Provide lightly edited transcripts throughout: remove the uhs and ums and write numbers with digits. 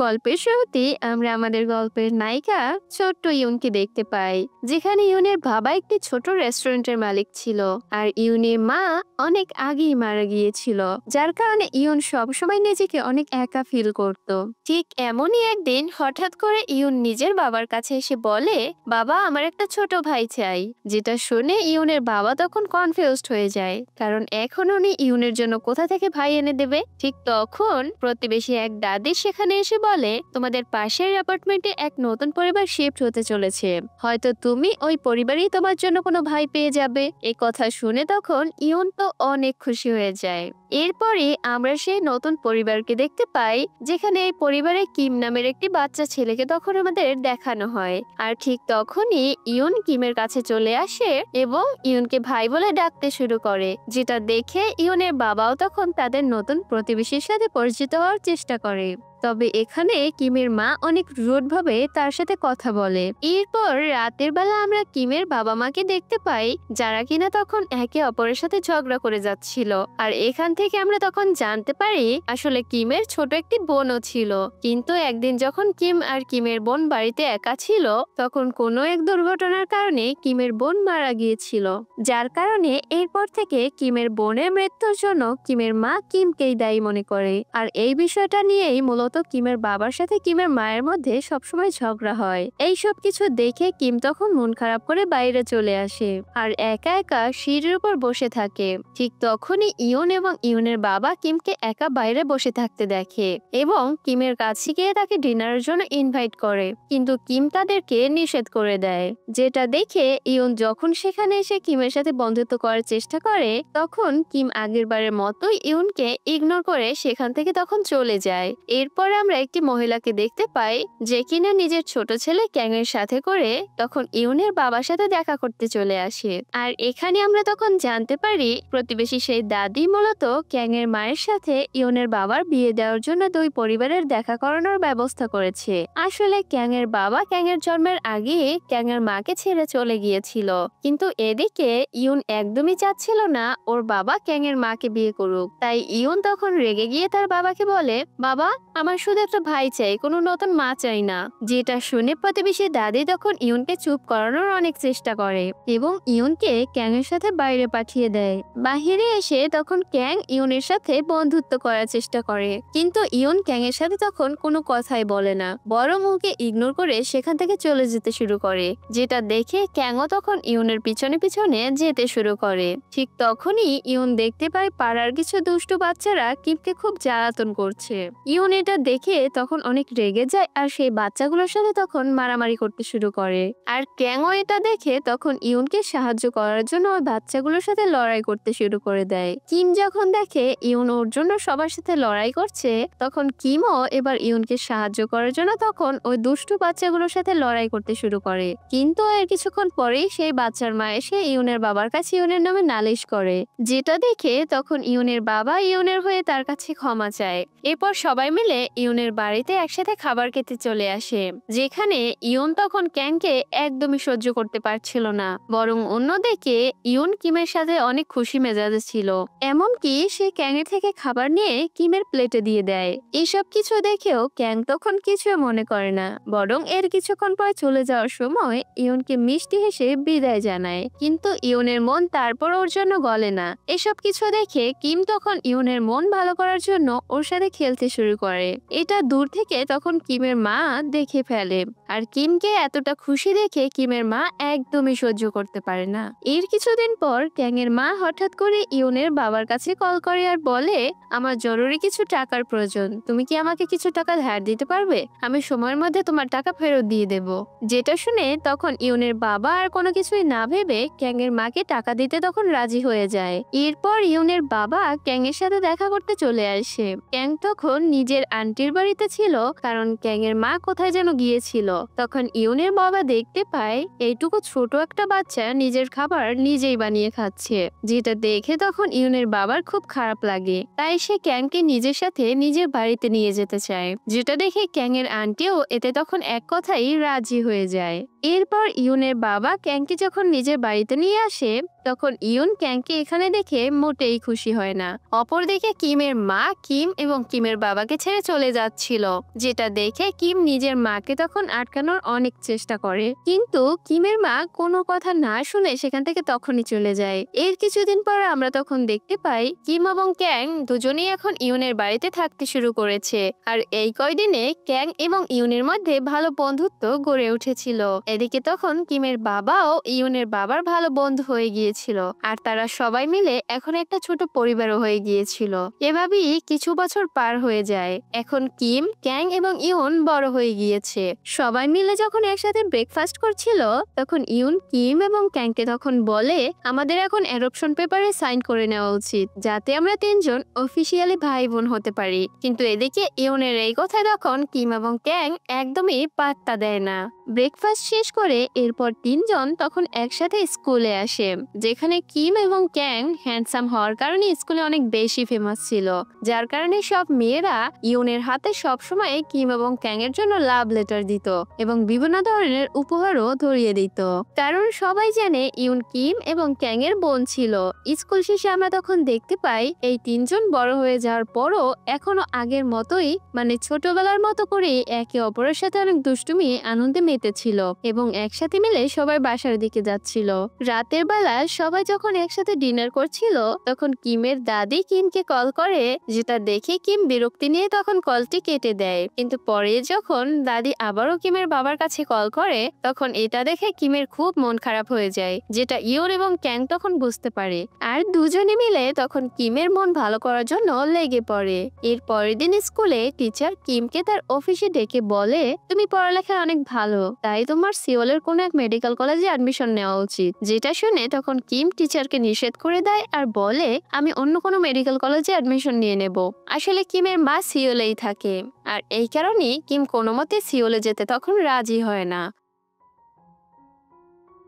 গল্পের শুরুতে আমরা আমাদের গল্পের নায়িকা ছোট্ট ইউনকে দেখতে পাই, যেখানে ইউনের বাবা একটি ছোট রেস্টুরেন্টের মালিক ছিল আর ইউনের মা অনেক আগেই মারা গিয়েছিল, যার কারণে ইউন সবসময় নিজেকে অনেক একা ফিল করত। ঠিক এমনই একদিন হঠাৎ করে ইউন নিজের বাবার কাছে এসে বলে, বাবা, আমার একটা ছোট ভাই চাই। যেটা শুনে ইউনের বাবা তখন কনফিউজড হয়ে যায়, কারণ এখন উনি ইউনের জন্য কোথা থেকে ভাই এনে দেবে। ঠিক তখন প্রতিবেশী এক দাদি সেখানে এসে বলে, তোমাদের পাশের অ্যাপার্টমেন্টে এক নতুন পরিবার শিফট হতে চলেছে, হয়তো তুমি ওই পরিবারই তোমার জন্য কোনো ভাই পেয়ে যাবে। এই কথা শুনে তখন ইউন তো অনেক খুশি হয়ে যায়। এরপরে আমরা সেই নতুন পরিবারকে দেখতে পাই, যেখানে এই পরিবারে কিম নামের একটি বাচ্চা ছেলেকে তখন আমাদের দেখানো হয়। আর ঠিক তখনই ইউন কিমের কাছে চলে আসে এবং ইউনকে ভাই বলে ডাকতে শুরু করে, যেটা দেখে ইউনের বাবাও তখন তাদের নতুন প্রতিবেশীর সাথে পরিচিত হওয়ার চেষ্টা করে। তবে এখানে কিমের মা অনেক রুড ভাবে তার সাথে কথা বলে। এরপর রাতের বেলা আমরা কিমের বাবা মাকে দেখতে পাই, যারা কিনা তখন একে অপরের সাথে ঝগড়া করে যাচ্ছিল। আর এখান থেকে আমরা তখন জানতে পারি আসলে কিমের ছোট একটি বোনও ছিল, কিন্তু একদিন যখন কিম আর কিমের বোন বাড়িতে একা ছিল, তখন কোনো এক দুর্ঘটনার কারণে কিমের বোন মারা গিয়েছিল, যার কারণে এরপর থেকে কিমের বোনের মৃত্যুর জন্য কিমের মা কিমকেই দায়ী মনে করে। আর এই বিষয়টা নিয়েই মূলত কিমের বাবার সাথে কিমের মায়ের মধ্যে সবসময় ঝগড়া হয়। এই সব কিছু দেখে কিম তখন মন খারাপ করে বাইরে চলে আসে আর একা একা সিঁড়ির উপর বসে থাকে। ঠিক তখনই ইউন এবং ইউনের বাবা কিমকে একা বাইরে বসে থাকতে দেখে এবং কিমের কাছে গিয়ে তাকে ডিনারের জন্য ইনভাইট করে, কিন্তু কিম তাদেরকে নিষেধ করে দেয়। যেটা দেখে ইউন যখন সেখানে এসে কিমের সাথে বন্ধুত্ব করার চেষ্টা করে, তখন কিম আগের বারের মতোই ইউনকে ইগনোর করে সেখান থেকে তখন চলে যায়। এরপর আমরা একটি মহিলাকে দেখতে পাই, যে কিনা নিজের ছোট ছেলে ক্যাং এর সাথে করে তখন ইউনের বাবার সাথে দেখা করতে চলে আসে। আর এখানে আমরা তখন জানতে পারি প্রতিবেশী সেই দাদি মূলত ক্যাং এর মায়ের সাথে ইউনের বাবার বিয়ে দেওয়ার জন্য দুই পরিবারের দেখা করানোর ব্যবস্থা করেছে। আসলে ক্যাং এর বাবা ক্যাং এর জন্মের আগে ক্যাং এর মাকে ছেড়ে চলে গিয়েছিল, কিন্তু এদিকে ইউন একদমই চাচ্ছিল না ওর বাবা ক্যাং এর মাকে বিয়ে করুক। তাই ইউন তখন রেগে গিয়ে তার বাবাকে বলে, বাবা, আমার শুধু একটা ভাই চাই, কোনো নতুন মা চাই না। যেটা শুনে প্রতিবেশী দাদি তখন ইউনকে চুপ করানোর অনেক চেষ্টা করে এবং ইউনকে ক্যাং এর সাথে বাইরে পাঠিয়ে দেয়। বাহিরে এসে তখন ক্যাং ইউনের সাথে বন্ধুত্ব করার চেষ্টা করে, কিন্তু ইউন ক্যাং এর সাথে তখন কোনো কথাই বলে না, বরং ওকে ইগনোর করে সেখান থেকে চলে যেতে শুরু করে। যেটা দেখে ক্যাংও তখন ইউনের পিছনে পিছনে যেতে শুরু করে। ঠিক তখনই ইউন দেখতে পায় পাড়ার কিছু দুষ্টু বাচ্চারা কিমকে খুব জ্বালাতন করছে। ইউন এটা দেখে তখন অনেক রেগে যায় আর সেই বাচ্চাগুলোর সাথে তখন মারামারি করতে শুরু করে। আর ক্যাংও এটা দেখে তখন ইউনকে সাহায্য করার জন্য ওই বাচ্চাগুলোর সাথে লড়াই করতে শুরু করে দেয়। কিম যখন দেখে ইউন ওর জন্য সবার সাথে লড়াই করছে, তখন কিমও এবার ইউনকে সাহায্য করার জন্য তখন ওই দুষ্টু বাচ্চাগুলোর সাথে লড়াই করতে শুরু করে। কিন্তু এর কিছুক্ষণ পরেই সেই বাচ্চার মা এসে ইউনের বাবার কাছে ইউনের নামে নালিশ করে, যেটা দেখে তখন ইউনের বাবা ইউনের হয়ে তার কাছে ক্ষমা চায়। এরপর সবাই মিলে ইউনের বাড়িতে একসাথে খাবার খেতে চলে আসে, যেখানে ইউন তখন ক্যাংকে একদমই সহ্য করতে পারছিল না, বরং অন্যদিকে ইউন কিমের সাথে অনেক খুশি মেজাজে ছিল। এমনকি সে ক্যাংয়ের থেকে খাবার নিয়ে কিমের প্লেটে দিয়ে দেয়। এইসব কিছু দেখেও ক্যাং তখন কিছু মনে করে না, বরং এর কিছুক্ষণ পর চলে যাওয়ার সময় ইউনকে মিষ্টি হেসে বিদায় জানায়। কিন্তু ইউনের মন তারপর ওর জন্য গলে না। এসব কিছু দেখে কিম তখন ইউনের মন ভালো করার জন্য ওর সাথে খেলতে শুরু করে। এটা দূর থেকে তখন কিমের মা দেখে ফেলে, আর কিমকে এতটা খুশি দেখে কিমের মা একদমই সহ্য করতে পারে না। এর কিছুদিন পর ক্যাং এর মা হঠাৎ করে ইউনের বাবার কাছে কল করে আর বলে, আমার জরুরি কিছু টাকার প্রয়োজন, তুমি কি আমাকে কিছু টাকা ধার দিতে পারবে? আমি সময়ের মধ্যে তোমার টাকা ফেরত দিয়ে দেব। যেটা শুনে তখন ইউনের বাবা আর কোনো কিছুই না ভেবে ক্যাং এর মাকে টাকা দিতে তখন রাজি হয়ে যায়। এরপর ইউনের বাবা ক্যাং এর সাথে দেখা করতে চলে আসে। ক্যাং তখন নিজের আন্টির বাড়িতে ছিল, কারণ ক্যাং এর মা কোথায় যেন গিয়েছিল। তখন ইউনের বাবা দেখতে পায় এইটুকু ছোট একটা বাচ্চা নিজের খাবার নিজেই বানিয়ে খাচ্ছে, যেটা দেখে তখন ইউনের বাবার খুব খারাপ লাগে। তাই সে ক্যাংকে নিজের সাথে নিজের বাড়িতে নিয়ে যেতে চায়, যেটা দেখে ক্যাং এর আন্টিও এতে তখন এক কথাই রাজি হয়ে যায়। এরপর ইউনের বাবা ক্যাংকে যখন নিজের বাড়িতে নিয়ে আসে, তখন ইউন ক্যাংকে এখানে দেখে মোটেই খুশি হয় না। অপরদিকে কিমের মা কিম এবং কিমের বাবাকে ছেড়ে চলে যাচ্ছিল, যেটা দেখে কিম নিজের মাকে তখন আটকানোর অনেক চেষ্টা করে, কিন্তু কিমের মা কোনো কথা না শুনে সেখান থেকে তখনই চলে যায়। এর কিছুদিন পর আমরা তখন দেখতে পাই কিম এবং ক্যাং দুজনেই এখন ইউনের বাড়িতে থাকতে শুরু করেছে। আর এই কয়দিনে ক্যাং এবং ইউনের মধ্যে ভালো বন্ধুত্ব গড়ে উঠেছিল। এদিকে তখন কিমের বাবাও ইউনের বাবার ভালো বন্ধু হয়ে গিয়েছিল, আর তারা সবাই মিলে এখন একটা ছোট পরিবারও হয়ে গিয়েছিল। এভাবেই কিছু বছর পার হয়ে যায়। এখন কিম, ক্যাং এবং ইউন বড় হয়ে গিয়েছে। সবাই মিলে যখন একসাথে ব্রেকফাস্ট করছিল, তখন ইউন কিম এবং ক্যাংকে তখন বলে আমাদের এখন অ্যাডপশন পেপারে সাইন করে নেওয়া উচিত, যাতে আমরা তিনজন অফিসিয়ালি ভাই বোন হতে পারি। কিন্তু এদিকে ইউনের এই কথায় তখন কিম এবং ক্যাং একদমই পাত্তা দেয় না। ব্রেকফাস্ট শেষ করে এরপর তিনজন তখন একসাথে স্কুলে আসে, যেখানে কিম এবং ক্যাং হ্যান্ডসাম হওয়ার কারণে স্কুলে অনেক বেশি ফেমাস ছিল, যার কারণে সব মেয়েরা ইউনের হাতে সবসময় কিম এবং ক্যাং এর জন্য লাভ লেটার দিত এবং বিভিন্ন ধরনের উপহারও ধরিয়ে দিত, কারণ সবাই জানে ইউন কিম এবং ক্যাং এর বোন ছিল। স্কুল শেষে আমরা তখন দেখতে পাই এই তিনজন বড় হয়ে যাওয়ার পরও এখনো আগের মতোই, মানে ছোটবেলার মতো করে একে অপরের সাথে অনেক দুষ্টুমি আনন্দে মেতেছিল এবং একসাথে মিলে সবাই বাসার দিকে যাচ্ছিল। রাতের বেলা সবাই যখন একসাথে ডিনার করছিল, তখন কিমের দাদি কিমকে কল করে, যেটা দেখে কিম বিরক্তি নিয়ে তখন কলটি কেটে দেয়। কিন্তু পরে যখন দাদি আবারও কিমের বাবার কাছে কল করে, তখন এটা দেখে কিমের খুব মন খারাপ হয়ে যায়, যেটা ইউন এবং ক্যাং তখন বুঝতে পারে। আর দুজনে মিলে তখন কিমের মন ভালো করার জন্য লেগে পড়ে। এর পরের দিন স্কুলে টিচার কিমকে তার অফিসে ডেকে বলে তুমি পড়ালেখায় অনেক ভালো, তাই তোমার সিওলের কোনো এক মেডিকেল কলেজে অ্যাডমিশন নেওয়া উচিত। যেটা শুনে তখন কিম টিচারকে নিষেধ করে দেয় আর বলে আমি অন্য কোনো মেডিকেল কলেজে অ্যাডমিশন নিয়ে নেব। আসলে কিমের মা সিওলেই থাকে, আর এই কারণেই কিম কোনো মতে সিওলে যেতে তখন রাজি হয় না।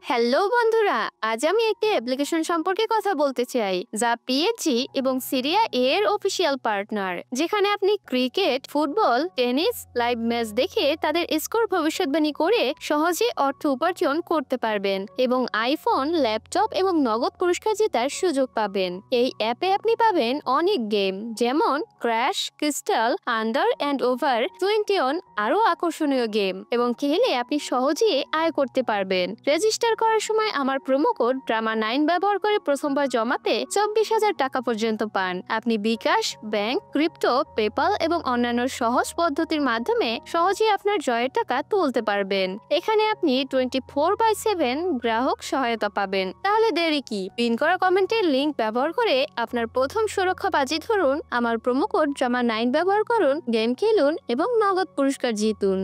হ্যালো বন্ধুরা, আজ আমি একটি অ্যাপ্লিকেশন সম্পর্কে কথা বলতে চাই, যা পিএসজি এবং সিরিয়া এর অফিসিয়াল পার্টনার, যেখানে আপনি cricket, football, tennis live match দেখে তাদের স্কোর ভবিষ্যৎবাণী করে সহজে অর্থ উপার্জন করতে পারবেন এবং আইফোন, ল্যাপটপ এবং নগদ পুরস্কার জেতার সুযোগ পাবেন। এই অ্যাপে আপনি পাবেন অনেক গেম, যেমন crash, crystal, under and over 21, আরো আকর্ষণীয় গেম, এবং খেলে আপনি সহজেই আয় করতে পারবেন। রেজিস্টার করার সময় আমার প্রোমো কোড ড্রামা9 ব্যবহার করে প্রথমবার জমাতে 24,000 টাকা পর্যন্ত পান। আপনি বিকাশ, ব্যাংক, ক্রিপ্টো, পেপাল এবং অন্যান্য সহজ পদ্ধতির মাধ্যমে সহজেই আপনার জয়ের টাকা তুলতে পারবেন। এখানে আপনি 24/7 গ্রাহক সহায়তা পাবেন। তাহলে দেরি কি? পিন করা কমেন্টের লিংক ব্যবহার করে আপনার প্রথম সুরক্ষা বাজি ধরুন, আমার প্রোমো কোড ড্রামা9 ব্যবহার করুন, গেম খেলুন এবং নগদ পুরস্কার জিতুন।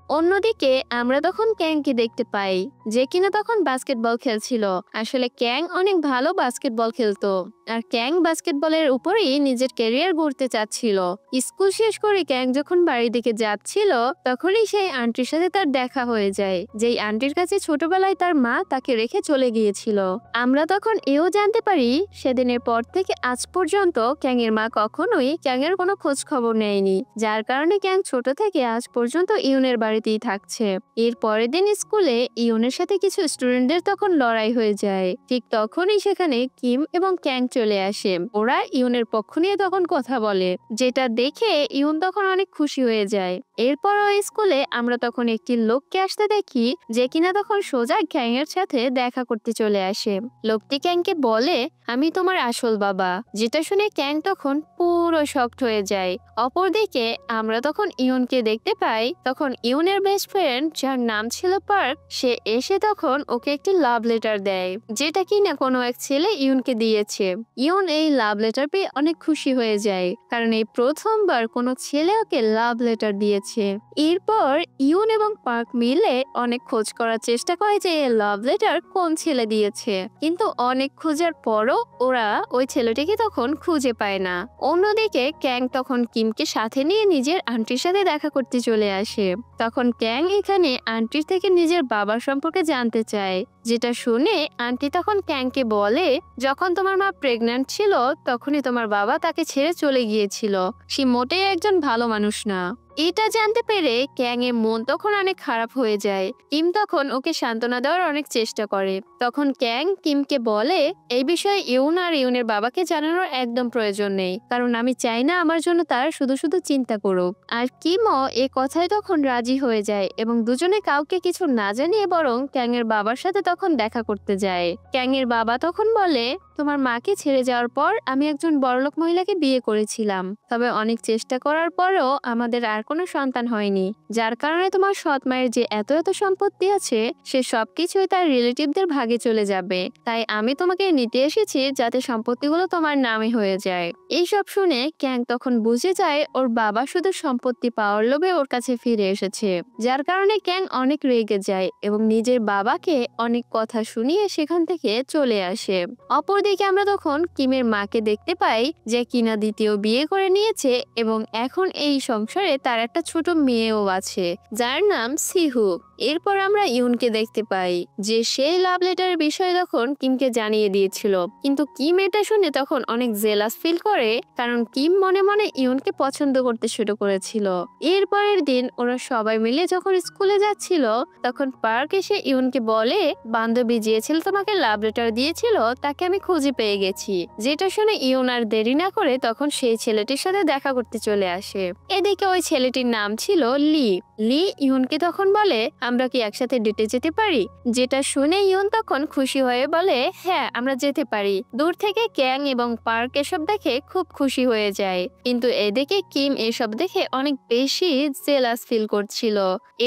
অন্যদিকে আমরা তখন ক্যাংকে দেখতে পাই, যে কিনা তখন বাস্কেটবল খেলছিল। আসলে ক্যাং অনেক ভালো বাস্কেটবল খেলতো, আর ক্যাং বাস্কেটবলের উপরেই নিজের ক্যারিয়ার গড়তে চাচ্ছিল। স্কুল শেষ করে ক্যাং যখন বাড়ির দিকে যাচ্ছিল, তখনই সেই আন্টির সাথে তার দেখা হয়ে যায়, যেই আন্টির কাছে ছোটবেলায় তার মা তাকে রেখে চলে গিয়েছিল। আমরা তখন এও জানতে পারি সেদিনের পর থেকে আজ পর্যন্ত ক্যাং এর মা কখনোই ক্যাং এর কোনো খোঁজ খবর নেয়নি, যার কারণে ক্যাং ছোট থেকে আজ পর্যন্ত ইউনের বাড়িতেই থাকছে। এর পরের দিন স্কুলে ইউনের সাথে কিছু স্টুডেন্টদের তখন লড়াই হয়ে যায়। ঠিক তখনই সেখানে কিম এবং ক্যাং চলে আসে। ওরা ইউনের পক্ষ নিয়ে তখন কথা বলে, যেটা দেখে ইউন তখন অনেক খুশি হয়ে যায়। এরপর ওই স্কুলে আমরা তখন একটি লোককে আসতে দেখি, যে কিনা তখন সোজা ক্যাং এর সাথে দেখা করতে চলে আসে। লোকটি ক্যাংকে বলে আমি তোমার আসল বাবা, যেটা শুনে ক্যাং তখন পুরো শকড হয়ে যায়। অপরদিকে আমরা তখন ইউনকে দেখতে পাই, তখন ইউনের বেস্ট ফ্রেন্ড, যার নাম ছিল পার্ক, সে এসে তখন ওকে একটি লাভ লেটার দেয়, যেটা কিনা কোনো এক ছেলে ইউনকে দিয়েছে। ইউন এই লাভ লেটার পেয়ে অনেক খুশি হয়ে যায়, কারণ এই প্রথমবার কোনো ছেলে ওকে লাভ লেটার দিয়েছে। এরপর ইউন এবং পার্ক মিলে অনেক খোঁজ করার চেষ্টা করে যে এই লাভ লেটার কোন ছেলে দিয়েছে, কিন্তু অনেক খোঁজার পরও ওরা ওই ছেলেটিকে তখন খুঁজে পায় না। অন্যদিকে ক্যাং তখন কিমকে সাথে নিয়ে নিজের আন্টির সাথে দেখা করতে চলে আসে। তখন ক্যাং এখানে আন্টির থেকে নিজের বাবার সম্পর্কে জানতে চায়, যেটা শুনে আন্টি তখন ক্যাংকে বলে, যখন তোমার মা প্রেগন্যান্ট ছিল তখনই তোমার বাবা তাকে ছেড়ে চলে গিয়েছিল। সে মোটেই একজন ভালো মানুষ না। এটা জানতে পেরে ক্যাং এর মন তখন অনেক খারাপ হয়ে যায়। কিম তখন ওকে সান্ত্বনা দেওয়ার অনেক চেষ্টা করে। তখন ক্যাং কিমকে বলে, এই বিষয়ে ইউন আর ইউনের বাবাকে জানানোর একদম প্রয়োজন নেই, কারণ আমি চাই না আমার জন্য তারা শুধু শুধু চিন্তা করুক। আর কিমও এ কথায় তখন রাজি হয়ে যায় এবং দুজনে কাউকে কিছু না জানিয়ে বরং ক্যাং এর বাবার সাথে তখন দেখা করতে যায়। ক্যাং এর বাবা তখন বলে, তোমার মাকে ছেড়ে যাওয়ার পর আমি একজন বড়লোক মহিলাকে বিয়ে করেছিলাম, তবে অনেক চেষ্টা করার পরেও আমাদের আর কোনো সন্তান হয়নি, যার কারণে তোমার সৎ মায়ের যে এত এত সম্পত্তি আছে সে সবকিছুই তার রিলেটিভদের ভাগে চলে যাবে। তাই আমি তোমাকে নিতে এসেছি যাতে সম্পত্তিগুলো তোমার নামে হয়ে যায়। এইসব শুনে ক্যাং তখন বুঝে যায় ওর বাবা শুধু সম্পত্তি পাওয়ার লোভে ওর কাছে ফিরে এসেছে, যার কারণে ক্যাং অনেক রেগে যায় এবং নিজের বাবাকে অনেক কথা শুনিয়ে সেখান থেকে চলে আসে। অপরদিকে আমরা তখন কিমের মাকে দেখতে পাই যে কিনা দ্বিতীয় বিয়ে করে নিয়েছে এবং এখন এই সংসারে তার একটা ছোট মেয়েও আছে যার নাম সিহু। এরপর আমরা ইউনকে দেখতে পাই যে সে লাভ লেটারের বিষয়ে তখন কিমকে জানিয়ে দিয়েছিল, কিন্তু কিম এটা শুনে তখন অনেক জেলাস ফিল করে, কারণ কিম মনে মনে ইউনকে পছন্দ করতে শুরু করেছিল। এরপরের দিন ওরা সবাই মিলে যখন স্কুলে যাচ্ছিল তখন পার্ক এসে ইউনকে বলে, বান্ধবী যে ছেলে তোমাকে লাভ লেটার দিয়েছিল তাকে আমি খুঁজে পেয়ে গেছি। যেটা শুনে ইউন আর দেরি না করে তখন সেই ছেলেটির সাথে দেখা করতে চলে আসে। এদিকে ওই ছেলেটির নাম ছিল লি। লি ইউনকে তখন বলে, আমরা কি একসাথে ডেটে যেতে পারি? যেটা শুনে ইউন তখন খুশি হয়ে বলে, হ্যাঁ আমরা যেতে পারি। দূর থেকে ক্যাং এবং পার্ক এসব দেখে খুব খুশি হয়ে যায়, কিন্তু এদিকে কিম এসব দেখে অনেক বেশি জেলাস ফিল করছিল।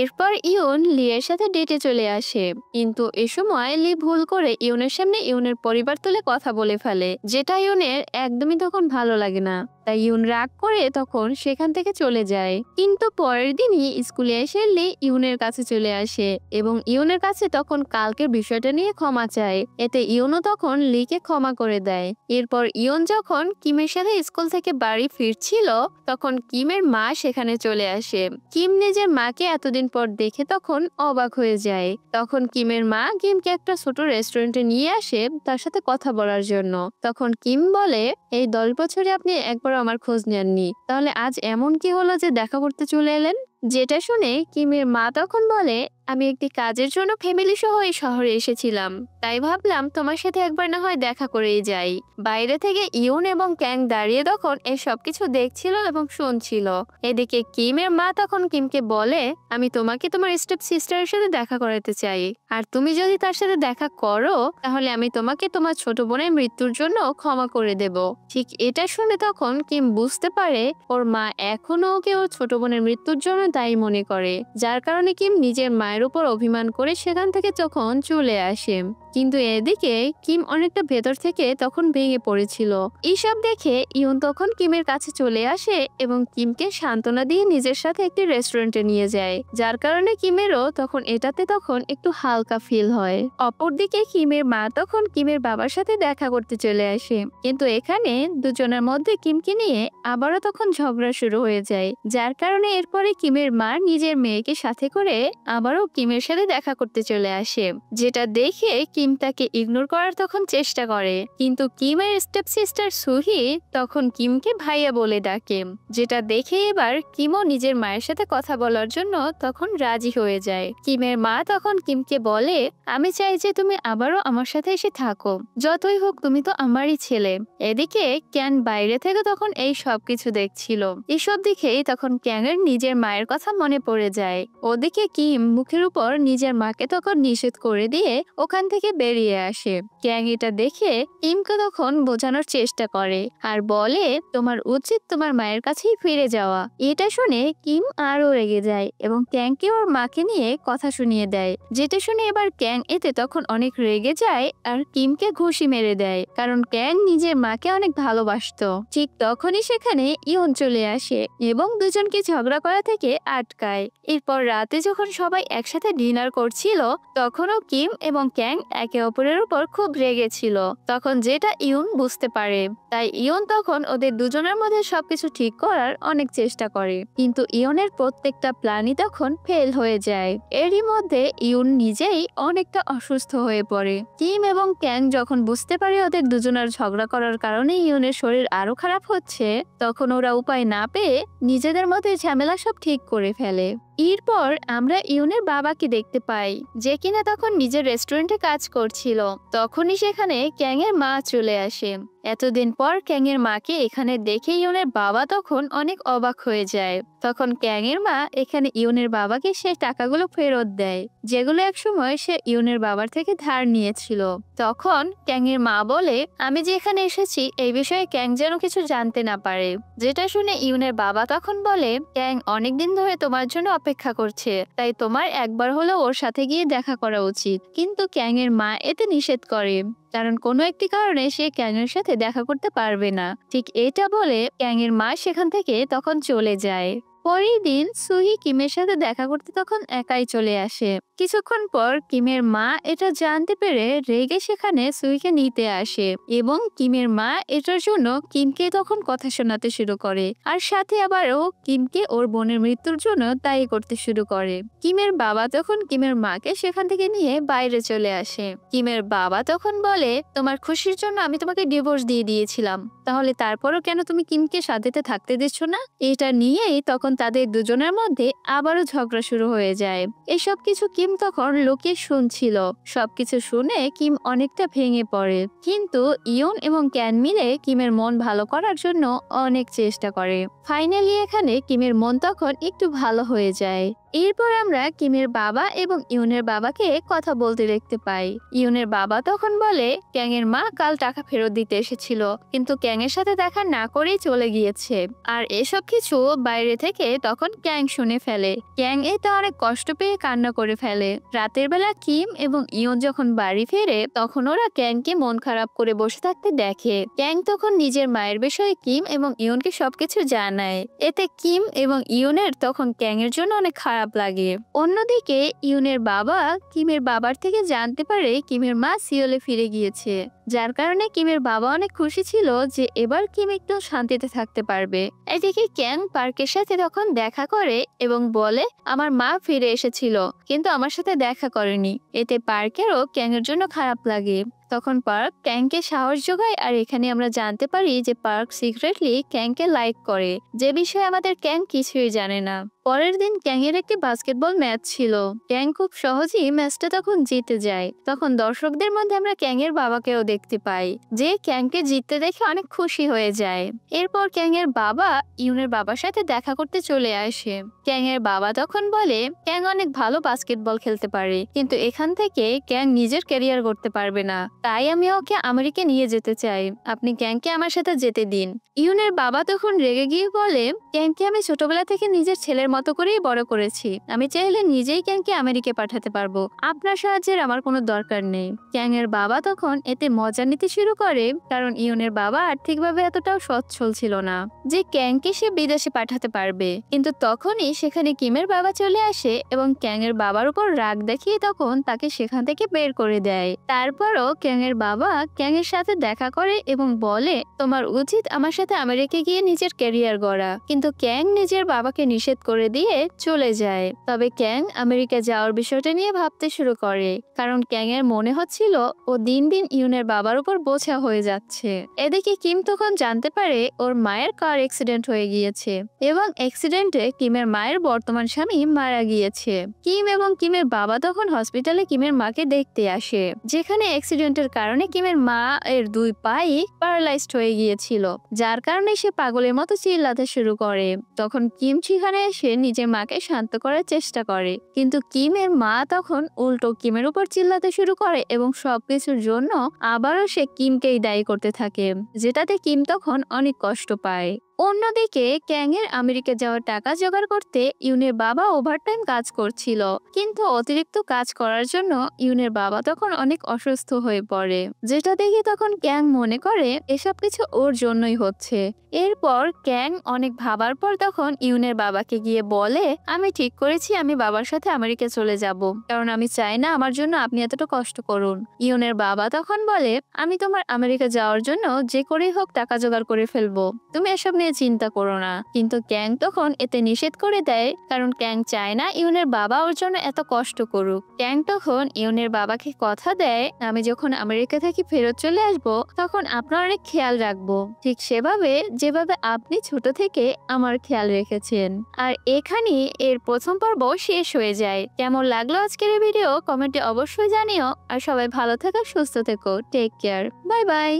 এরপর ইউন লি এর সাথে ডেটে চলে আসে, কিন্তু এ সময় লি ভুল করে ইউনের সামনে ইউনের পরিবার তুলে কথা বলে ফেলে, যেটা ইউনের একদমই তখন ভালো লাগে না। তাই ইউন রাগ করে তখন সেখান থেকে চলে যায়। কিন্তু পরের দিনই স্কুলে এসে লি ইউনের কাছে চলে আসে এবং ইউনের কাছে তখন কালকের বিষয়টা নিয়ে ক্ষমা চায়। এতে ইউনও তখন লিকে ক্ষমা করে দেয়। এরপর ইউন যখন কিমের সাথে স্কুল থেকে বাড়ি ফিরছিল তখন কিমের মা সেখানে চলে আসে। কিম নিজের মাকে এতদিন পর দেখে তখন অবাক হয়ে যায়। তখন কিমের মা কিমকে একটা ছোট রেস্টুরেন্টে নিয়ে আসে তার সাথে কথা বলার জন্য। তখন কিম বলে, এই 10 বছরে আপনি একবার আমার খোঁজ নেননি, তাহলে আজ এমন কি হলো যে দেখা করতে চলে এলেন? যেটা শুনে কিমের মা তখন বলে, আমি একটি কাজের জন্য ফ্যামিলি সহ এই শহরে এসেছিলাম, তাই ভাবলাম তোমার সাথে একবার না হয় দেখা করেই যাই। বাইরে থেকে ইউন এবং ক্যাং দাঁড়িয়ে তখন এই সবকিছু দেখছিল এবং শুনছিল। এদিকে কিমের মা তখন কিমকে বলে, আমি তোমাকে তোমার স্টেপ সিস্টারের সাথে দেখা করাতে চাই, আর তুমি যদি তার সাথে দেখা করো তাহলে আমি তোমাকে তোমার ছোট বোনের মৃত্যুর জন্য ক্ষমা করে দেব। ঠিক এটা শুনে তখন কিম বুঝতে পারে ওর মা এখনো ওকে ওর ছোট বোনের মৃত্যুর জন্য দায়ী মনে করে, যার কারণে কিম নিজের মায়ের উপর অভিমান করে সেখান থেকে তখন চলে আসে। কিন্তু এদিকে কিম অনেকটা ভেতর থেকে তখন ভেঙে পড়েছিল। এইসব দেখে ইউন তখন কিমের কাছে চলে আসে এবং কিমকে সান্ত্বনা দিয়ে নিজের সাথে একটি রেস্টুরেন্টে নিয়ে যায়, যার কারণে কিমেরও তখন এটাতে তখন একটু হালকা ফিল হয়। অপরদিকে কিমের মা তখন কিমের বাবার সাথে দেখা করতে চলে আসে, কিন্তু এখানে দুজনের মধ্যে কিমকে নিয়ে আবারও তখন ঝগড়া শুরু হয়ে যায়, যার কারণে এরপরে কিমের মা নিজের মেয়েকে সাথে করে আবারও কিমের সাথে দেখা করতে চলে আসে। যেটা দেখে কিম তাকে ইগনোর করার তখন চেষ্টা করে, কিন্তু কিমের স্টেপ সিস্টার সুহি তখন কিমকে ভাইয়া বলে ডাকে, যেটা দেখে এবার কিমও নিজের মায়ের সাথে কথা বলার জন্য তখন রাজি হয়ে যায়। কিমের মা তখন কিমকে বলে, আমি চাই যে তুমি আবারও আমার সাথে এসে থাকো, যতই হোক তুমি তো আমারই ছেলে। এদিকে ক্যান বাইরে থেকে তখন এই সবকিছু দেখছিল। এসব দেখেই তখন ক্যাংয়ের নিজের মায়ের কথা মনে পড়ে যায়। ওদিকে কিম মুখের উপর নিজের মাকে তখন নিষেধ করে দিয়ে ওখান থেকে বেরিয়ে আসে। ক্যাং এটা দেখে কিমকে তখন বোঝানোর চেষ্টা করে আর বলে, তোমার উচিত তোমার মায়ের কাছেই ফিরে যাওয়া। এটা শুনে কিম আরো রেগে যায় এবং ক্যাংকে ওর মাকে নিয়ে কথা শুনিয়ে দেয়, যেটা শুনে এবার ক্যাং এতে তখন অনেক রেগে যায় আর কিমকে ঘুষি মেরে দেয়, কারণ ক্যাং নিজের মাকে অনেক ভালোবাসতো। ঠিক তখনই সেখানে ইয়ন চলে আসে এবং দুজনকে ঝগড়া করা থেকে আটকায়। এরপর রাতে যখন সবাই একসাথে ডিনার করছিল তখনও কিম এবং ক্যাং একে অপরের উপর খুব রেগেছিল। তখন যেটা ইউন বুঝতে পারে, তাই ইয়ন তখন ওদের দুজনের মধ্যে সবকিছু ঠিক করার অনেক চেষ্টা করে, কিন্তু ইয়নের প্রত্যেকটা প্ল্যানই তখন ফেল হয়ে যায়। এরই মধ্যে ইউন নিজেই অনেকটা অসুস্থ হয়ে পড়ে। কিম এবং ক্যাং যখন বুঝতে পারে ওদের দুজনের ঝগড়া করার কারণে ইয়নের শরীর আরো খারাপ হচ্ছে, তখন ওরা উপায় না পেয়ে নিজেদের মধ্যে ঝামেলা সব ঠিক করে ফেলে। এরপর আমরা ইউনের বাবাকে দেখতে পাই, যে কিনা তখন নিজের রেস্টুরেন্টে কাজ করছিল। তখনই সেখানে ক্যাং এর মা চলে আসে। এতদিন পর ক্যাং এর মাকে এখানে দেখে ইউনের বাবা তখন অনেক অবাক হয়ে যায়। তখন ক্যাং এর মা এখানে ইউনের বাবাকে সে টাকাগুলো ফেরত দেয়, যেগুলো একসময় সে ইউনের বাবার থেকে ধার নিয়েছিল। তখন ক্যাং এর মা বলে, আমি যে এখানে এসেছি এই বিষয়ে ক্যাং যেন কিছু জানতে না পারে। যেটা শুনে ইউনের বাবা তখন বলে, ক্যাং অনেকদিন ধরে তোমার জন্য অপেক্ষা করছে, তাই তোমার একবার হলেও ওর সাথে গিয়ে দেখা করা উচিত। কিন্তু ক্যাং এর মা এতে নিষেধ করে, কারণ কোনো একটি কারণে সে ক্যাং এর সাথে দেখা করতে পারবে না। ঠিক এটা বলে ক্যাং এর মা সেখান থেকে তখন চলে যায়। পরের দিন সুহি কিমের সাথে দেখা করতে তখন একাই চলে আসে। কিছুক্ষণ পর কিমের মা এটা জানতে পেরে রেগে সেখানে সুহিকে নিতে আসে, এবং কিমের মা এটার জন্য কিমকে তখন কথা শোনাতে শুরু করে, আর সাথে আবারও কিমকে ওর বোনের মৃত্যুর জন্য দায়ী করতে শুরু করে। কিমের বাবা তখন কিমের মাকে সেখান থেকে নিয়ে বাইরে চলে আসে। কিমের বাবা তখন বলে, তোমার খুশির জন্য আমি তোমাকে ডিভোর্স দিয়ে দিয়েছিলাম, তাহলে তারপরও কেন তুমি কিমকে সাথেতে থাকতে দিচ্ছ না? এটা নিয়েই তখন তাদের দুজনের মধ্যে আবারও ঝগড়া শুরু হয়ে যায়। এসব কিছু কিম তখন লুকিয়ে শুনছিল। সবকিছু শুনে কিম অনেকটা ভেঙে পড়ে, কিন্তু ইয়ন এবং ক্যান মিলে কিমের মন ভালো করার জন্য অনেক চেষ্টা করে। ফাইনালি এখানে কিমের মন তখন একটু ভালো হয়ে যায়। এরপর আমরা কিমের বাবা এবং ইউনের বাবাকে কথা বলতে দেখতে পাই। ইউনের বাবা তখন বলে, ক্যাং এর মা কাল টাকা ফেরত দিতে এসেছিল, কিন্তু ক্যাং এর সাথে দেখা না করেই চলে গিয়েছে। আর এসব কিছু বাইরে থেকে তখন ক্যাং শুনে ফেলে। ক্যাং এতে অনেক কষ্ট পেয়ে কান্না করে ফেলে। রাতের বেলা কিম এবং ইয়ন যখন বাড়ি ফেরে, তখন ওরা ক্যাংকে মন খারাপ করে বসে থাকতে দেখে। ক্যাং তখন নিজের মায়ের বিষয়ে কিম এবং ইয়নকে সবকিছু জানায়। এতে কিম এবং ইয়নের তখন ক্যাং এর জন্য অনেক খারাপ লাগে। অন্যদিকে ইউনের বাবা কিমের বাবার থেকে জানতে পারে কিমের মা সিওলে ফিরে গিয়েছে, যার কারণে কিমের বাবা অনেক খুশি ছিল যে এবার কিম একটু শান্তিতে থাকতে পারবে। এদিকে ক্যাং পার্কের সাথে তখন দেখা করে এবং বলে, আমার মা ফিরে এসেছিল, কিন্তু আমার সাথে দেখা করেনি। এতে পার্কেরও ক্যাং এর জন্য খারাপ লাগে। তখন পার্ক ক্যাংকে সাহস যোগায়, আর এখানে আমরা জানতে পারি যে পার্ক সিক্রেটলি ক্যাংকে লাইক করে, যে বিষয়ে আমাদের ক্যাং কিছুই জানে না। পরের দিন ক্যাং এর একটি বাস্কেটবল ম্যাচ ছিল। ক্যাং খুব সহজেই ম্যাচটা তখন জিতে যায়। তখন দর্শকদের মধ্যে আমরা ক্যাং এর বাবাকেও দেখতে পাই, যে ক্যাংকে জিততে দেখে অনেক খুশি হয়ে যায়। এরপর ক্যাং এর বাবা ইউনের বাবার সাথে দেখা করতে চলে আসে। ক্যাং এর বাবা তখন বলে, ক্যাং অনেক ভালো বাস্কেটবল খেলতে পারে, কিন্তু এখান থেকে ক্যাং নিজের ক্যারিয়ার করতে পারবে না, তাই আমি ওকে আমেরিকা নিয়ে যেতে চাই। আপনি ক্যাংকে আমার সাথে যেতে দিন। ইউনের বাবা তখন রেগে গিয়ে বলে, ক্যাংকে আমি ছোটবেলা থেকে নিজের ছেলের মতো করেই বড় করেছি, আমি চাইলে নিজেই ক্যাংকে আমেরিকা পাঠাতে পারবো, আপনার সাহায্যের আমার কোনো দরকার নেই। ক্যাং এর বাবা তখন এতে মজা নিতে শুরু করে, কারণ ইউনের বাবা আর্থিকভাবে এতটাও সচ্ছল ছিল না যে ক্যাংকে সে বিদেশে পাঠাতে পারবে। কিন্তু তখনই সেখানে কিমের বাবা চলে আসে এবং ক্যাং এর বাবার উপর রাগ দেখিয়ে তখন তাকে সেখান থেকে বের করে দেয়। তারপরও ক্যাং এর বাবা ক্যাং এর সাথে দেখা করে এবং বলে, তোমার উচিত আমার সাথে আমেরিকা গিয়ে নিজের ক্যারিয়ার গড়া। কিন্তু ক্যাং নিজের বাবাকে নিষেধ করে দিয়ে চলে যায়। তবে ক্যাং আমেরিকা যাওয়ার বিষয়টা নিয়ে ভাবতে শুরু করে, কারণ ক্যাং এর মনে হচ্ছিল ও দিন দিন ইউনের বাবার উপর বোঝা হয়ে যাচ্ছে। এদিকে কিম তখন জানতে পারে ওর মায়ের কার অ্যাক্সিডেন্ট হয়ে গিয়েছে, এবং অ্যাক্সিডেন্টে কিমের মায়ের বর্তমান স্বামী মারা গিয়েছে। কিম এবং কিমের বাবা তখন হসপিটালে কিমের মাকে দেখতে আসে, যেখানে অ্যাক্সিডেন্টের কারণে কিমের মা এর দুই পাই প্যারালাইজড হয়ে গিয়েছিল, যার কারণে সে পাগলের মতো চিল্লাতে শুরু করে। তখন কিম সেখানে এসে নিজের মাকে শান্ত করার চেষ্টা করে, কিন্তু কিমের মা তখন উল্টো কিমের উপর চিল্লাতে শুরু করে এবং সবকিছুর জন্য আবারও সে কিমকেই দায়ী করতে থাকে, যেটাতে কিম তখন অনেক কষ্ট পায়। অন্যদিকে ক্যাং এর আমেরিকা যাওয়ার টাকা জোগাড় করতে ইউনের বাবা ওভারটাইম কাজ করছিল, কিন্তু অতিরিক্ত কাজ করার জন্য ইউনের বাবা তখন অনেক অসুস্থ হয়ে পড়ে, যেটা দেখে তখন ক্যাং মনে করে এসব কিছু ওর জন্যই হচ্ছে। এরপর ক্যাং অনেক ভাবার পর তখন ইউনের বাবাকে গিয়ে বলে, আমি ঠিক করেছি আমি বাবার সাথে আমেরিকা চলে যাব, কারণ আমি চাই না আমার জন্য আপনি এতটা কষ্ট করুন। ইউনের বাবা তখন বলে, আমি তোমার আমেরিকা যাওয়ার জন্য যে করেই হোক টাকা জোগাড় করে ফেলবো, তুমি এসব নিয়ে চিন্তা করো না। কিন্তু ক্যাং তখন এতে নিষেধ করে দেয়, কারণ ক্যাং চায় না ইউনের বাবা ওর জন্য এত কষ্ট করুক। ক্যাং তখন ইউনের বাবাকে কথা দেয়, আমি যখন আমেরিকা থেকে ফেরত চলে আসব তখন আপনার অনেক খেয়াল রাখবো, ঠিক সেভাবে যেভাবে আপনি ছোট থেকে আমার খেয়াল রেখেছেন। আর এখানেই এর প্রথম পর্ব শেষ হয়ে যায়। কেমন লাগলো আজকের এই ভিডিও কমেন্টে অবশ্যই জানিও। আর সবাই ভালো থেকো, সুস্থ থেকো, টেক কেয়ার, বাই বাই।